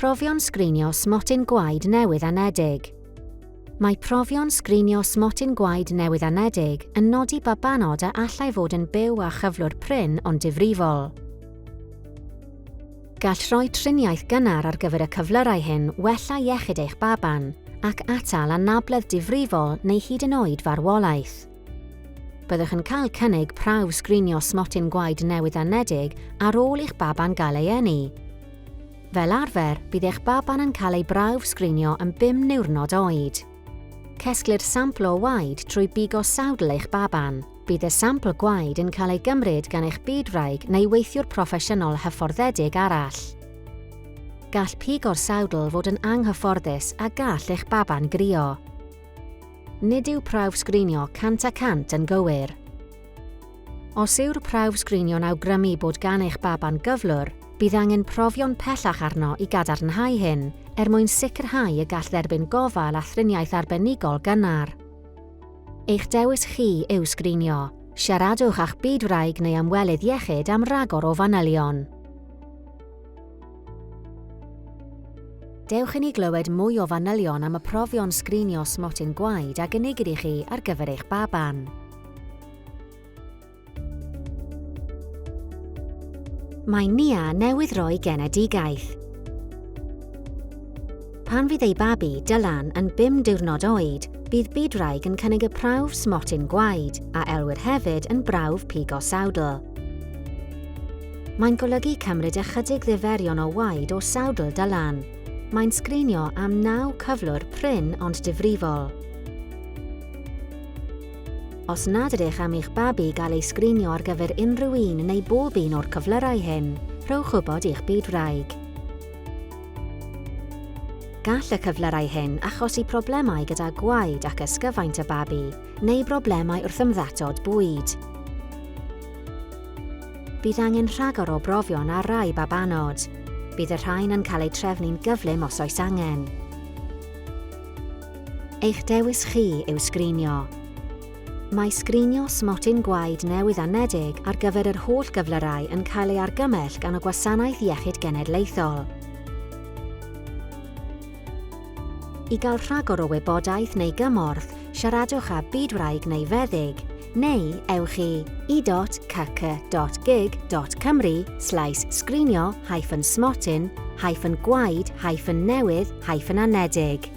Profion sgrinio smotyn gwaed newydd anedig. Mae profion sgrinio smotyn gwaed newydd anedig yn nodi babanod a allai fod yn byw a chyflwr prin ond difrifol. Gall roi triniaeth gynnar ar gyfer y cyflyrau hyn wella iechyd eich baban ac atal anabledd difrifol neu hyd yn oed farwolaeth. Byddwch yn cael cynnig prawf sgrinio smotyn gwaed newydd anedig ar ôl i'ch baban gael ei eni. Fel arfer, bydd eich baban yn cael ei brawf sgrinio yn 5 niwrnod oed. Cesglir sampl o waed trwy bigo sawdl eich baban. Bydd y sampl gwaed yn cael ei gymryd gan eich bydwraig neu weithiwr proffesiynol hyfforddedig arall. Gall pigo'r sawdl fod yn anghyfforddus a gall eich baban grio. Nid yw prawf sgrinio 100% yn gywir. Os yw'r prawf sgrinio'n awgrymu bod gan eich baban gyflwr, bydd angen profion pellach arno i gadarnhau hyn, mwyn sicrhau y gall dderbyn gofal a thriniaeth arbenigol gynnar. Eich dewis chi yw sgrinio. Siaradwch a'ch bydwraig neu ymwelydd iechyd am ragor o fanylion. Dewch i ni glywed mwy o fanylion am y profion sgrinio smotyn gwaed a gynigir i chi ar gyfer eich baban. Mae Nia newydd roi genedigaeth. Pan fydd ei babi, Dylan, yn 5 diwrnod oed, bydd bydwraig yn cynnig y prawf smotyn gwaed a elwir hefyd yn brawf pigo sawdl. Mae'n golygu cymryd ychydig ddiferion o waed o sawdl Dylan. Mae'n sgrinio am 9 cyflwr prin ond difrifol. Os nad ydych am eich babi gael ei sgrinio ar gyfer unrhyw un neu bob un o'r cyflyrau hyn, rhowch wybod i'ch bydwraig. Gall y cyflyrau hyn achosi problemau gyda gwaed ac ysgyfaint y babi, neu broblemau wrth ymddatod bwyd. Bydd angen rhagor o brofion ar rai babanod. Bydd y rhain yn cael eu trefnu'n gyflym os oes angen. Eich dewis chi yw sgrinio. Mae sgrinio smotyn gwaed newydd anedig ar gyfer yr holl gyflyrau yn cael ei argymell gan y Gwasanaeth Iechyd Genedlaethol. I gael rhagor o wybodaeth neu gymorth, siaradwch â bydwraig neu feddyg, neu ewch i i.kc.gig.cymru/sgrinio-smotyn-gwaed-newydd-anedig.